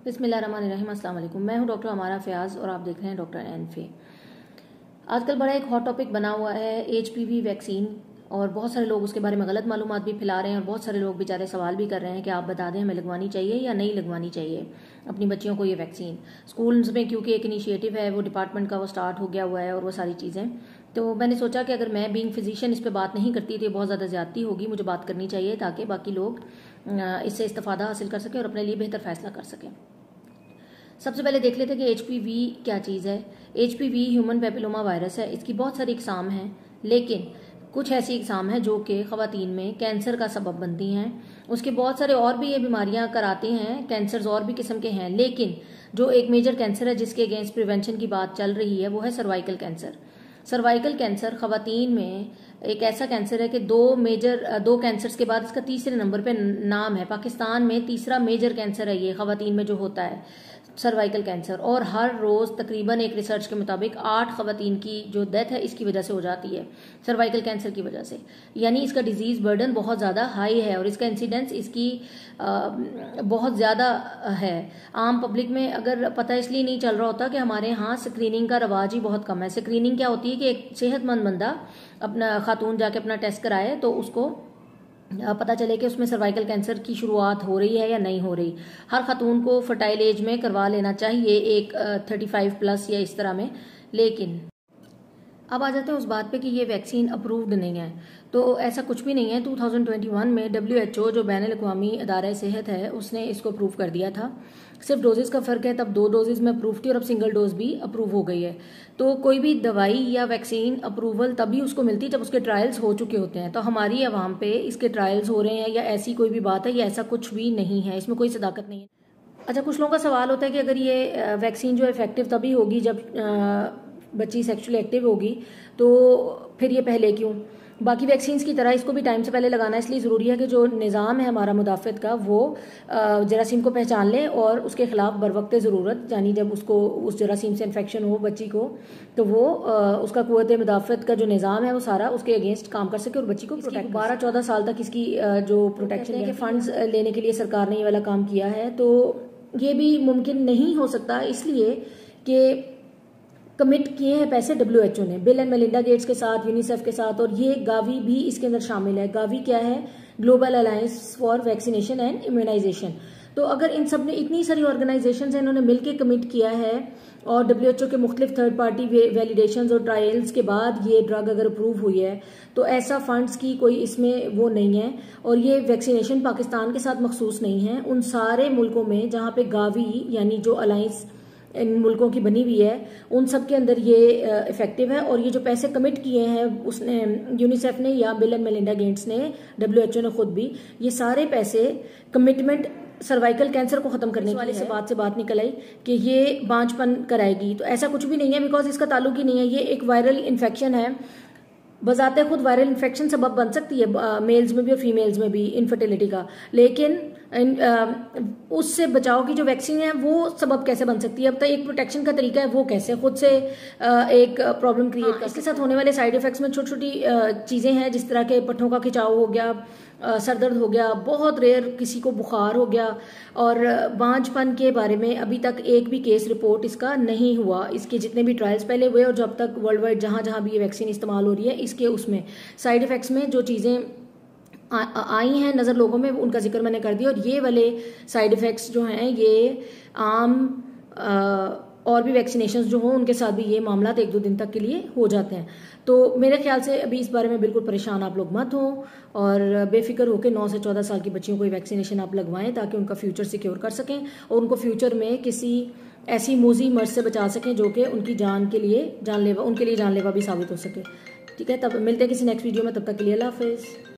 बिस्मिल्लाहिर्रहमानिर्रहीम। अस्सलाम वालेकुम। मैं हूं डॉक्टर अमारा फयाज और आप देख रहे हैं डॉक्टर एनफे। आजकल बड़ा एक हॉट टॉपिक बना हुआ है एचपीवी वैक्सीन, और बहुत सारे लोग उसके बारे में गलत मालूमात भी फैला रहे हैं और बहुत सारे लोग बेचारे सवाल भी कर रहे हैं कि आप बता दें हमें लगवानी चाहिए या नहीं लगवानी चाहिए अपनी बच्चियों को ये वैक्सीन। स्कूल्स में क्योंकि एक इनिशिएटिव है वो डिपार्टमेंट का, वो स्टार्ट हो गया हुआ है और वो सारी चीज़ें, तो मैंने सोचा कि अगर मैं बीइंग फिजिशियन इस पर बात नहीं करती तो ये बहुत ज़्यादा ज़्यादती होगी, मुझे बात करनी चाहिए ताकि बाकी लोग इससे इस्तेफादा हासिल कर सकें और अपने लिए बेहतर फैसला कर सकें। सबसे पहले देख लेते हैं कि एचपीवी क्या चीज़ है। एचपीवी ह्यूमन पेपिलोमा वायरस है। इसकी बहुत सारी इकसाम हैं, लेकिन कुछ ऐसी इकसाम है जो कि ख़वातीन में कैंसर का सबब बनती हैं। उसके बहुत सारे और भी ये बीमारियां कराती हैं, कैंसर्स और भी किस्म के हैं, लेकिन जो एक मेजर कैंसर है जिसके अगेंस्ट प्रिवेंशन की बात चल रही है वो है सर्वाइकल कैंसर। सर्वाइकल कैंसर ख़वातीन में एक ऐसा कैंसर है कि दो कैंसर्स के बाद इसका तीसरे नंबर पे नाम है। पाकिस्तान में तीसरा मेजर कैंसर है ये ख़वातीन में जो होता है सर्वाइकल कैंसर, और हर रोज तकरीबन एक रिसर्च के मुताबिक 8 ख़वातीन की जो डेथ है इसकी वजह से हो जाती है, सर्वाइकल कैंसर की वजह से। यानी इसका डिजीज बर्डन बहुत ज़्यादा हाई है और इसका इंसिडेंस इसकी बहुत ज़्यादा है। आम पब्लिक में अगर पता इसलिए नहीं चल रहा होता कि हमारे यहाँ स्क्रीनिंग का रवाज ही बहुत कम है। स्क्रीनिंग क्या होती है कि एक सेहतमंद बंदा अपना खातून जाके अपना टेस्ट कराए तो उसको पता चले कि उसमें सर्वाइकल कैंसर की शुरुआत हो रही है या नहीं हो रही। हर खातून को फर्टाइल एज में करवा लेना चाहिए, एक 35 प्लस या इस तरह में। लेकिन अब आ जाते हैं उस बात पे कि ये वैक्सीन अप्रूव्ड नहीं है, तो ऐसा कुछ भी नहीं है। 2021 में WHO जो बैनुल अक़वामी अदारा सेहत है उसने इसको अप्रूव कर दिया था। सिर्फ डोजेज का फर्क है, तब 2 डोजेज में अप्रूव थी और अब सिंगल डोज भी अप्रूव हो गई है। तो कोई भी दवाई या वैक्सीन अप्रूवल तभी उसको मिलती है जब उसके ट्रायल्स हो चुके होते हैं। तो हमारी आवाम पे इसके ट्रायल्स हो रहे हैं या ऐसी कोई भी बात है, या ऐसा कुछ भी नहीं है, इसमें कोई सदाकत नहीं है। अच्छा, कुछ लोगों का सवाल होता है कि अगर ये वैक्सीन जो इफेक्टिव तभी होगी जब बच्ची सेक्सुअली एक्टिव होगी, तो फिर ये पहले क्यों? बाकी वैक्सीन्स की तरह इसको भी टाइम से पहले लगाना इसलिए ज़रूरी है कि जो निज़ाम है हमारा मुदाफ़त का वो जरासीम को पहचान ले और उसके खिलाफ बरवक्त ज़रूरत, यानी जब उसको उस जरासीम से इन्फेक्शन हो बच्ची को, तो वो उसका क़ुव्वत मुदाफ़त का जो निज़ाम है वो सारा उसके अगेंस्ट काम कर सके और बच्ची को प्रोटेक्ट। 12-14 साल तक इसकी जो प्रोटेक्शन है कि फ़ंड्स लेने के लिए सरकार ने ये वाला काम किया है, तो ये भी मुमकिन नहीं हो सकता इसलिए कि कमिट किए हैं पैसे WHO ने, बिल एंड मेलिंडा गेट्स के साथ, यूनिसेफ के साथ, और ये गावी भी इसके अंदर शामिल है। गावी क्या है? Global alliance for vaccination and immunisation. तो अगर इन सब ने, इतनी सारी ऑर्गेनाइजेशन है, इन्होंने मिलकर कमिट किया है और WHO के मुख्तलिफ थर्ड पार्टी वैलिडेशंस और ट्रायल्स के बाद ये ड्रग अगर अप्रूव हुई है, तो ऐसा फंड्स की कोई इसमें वो नहीं है। और ये वैक्सीनेशन पाकिस्तान के साथ मखसूस नहीं है, उन सारे मुल्कों में जहाँ पे गावी यानी जो अलायंस इन मुल्कों की बनी हुई है उन सब के अंदर ये इफेक्टिव है। और ये जो पैसे कमिट किए हैं उसने, यूनिसेफ ने या बिल एंड मेलिंडा गेट्स ने, WHO ने खुद भी, ये सारे पैसे कमिटमेंट सर्वाइकल कैंसर को खत्म करने वाले से बात निकल आई कि ये बांझपन कराएगी, तो ऐसा कुछ भी नहीं है, बिकॉज इसका ताल्लुक ही नहीं है। ये एक वायरल इन्फेक्शन है, बजाते खुद वायरल इन्फेक्शन सबब बन सकती है मेल्स में भी और फीमेल्स में भी इनफर्टिलिटी का, लेकिन उससे बचाव की जो वैक्सीन है वो सबब कैसे बन सकती है? अब तक एक प्रोटेक्शन का तरीका है, वो कैसे खुद से एक प्रॉब्लम क्रिएट कर। इसके साथ होने वाले साइड इफेक्ट्स में छोटी छोटी चीज़ें हैं, जिस तरह के पट्टों का खिंचाव हो गया, सर दर्द हो गया, बहुत रेयर किसी को बुखार हो गया, और बांझपन के बारे में अभी तक एक भी केस रिपोर्ट इसका नहीं हुआ। इसके जितने भी ट्रायल्स पहले हुए और जब तक वर्ल्ड वाइड जहाँ जहाँ भी ये वैक्सीन इस्तेमाल हो रही है, इसके उसमें साइड इफेक्ट्स में जो चीज़ें आई हैं नज़र लोगों में, उनका जिक्र मैंने कर दिया। और ये वाले साइड इफ़ेक्ट्स जो हैं ये आम और भी वैक्सीनेशंस जो हों उनके साथ भी ये मामला 1-2 दिन तक के लिए हो जाते हैं। तो मेरे ख्याल से अभी इस बारे में बिल्कुल परेशान आप लोग मत हों और बेफिक्र होकर 9 से 14 साल की बच्चियों को ये वैक्सीनेशन आप लगवाएं ताकि उनका फ्यूचर सिक्योर कर सकें और उनको फ्यूचर में किसी ऐसी मूजी मर्ज से बचा सकें जो कि उनकी जान के लिए जानलेवा, उनके लिए जानलेवा भी साबित हो सके। ठीक है, तब मिलते हैं किसी नेक्स्ट वीडियो में, तब तक के लिए अल्लाह हाफिज़।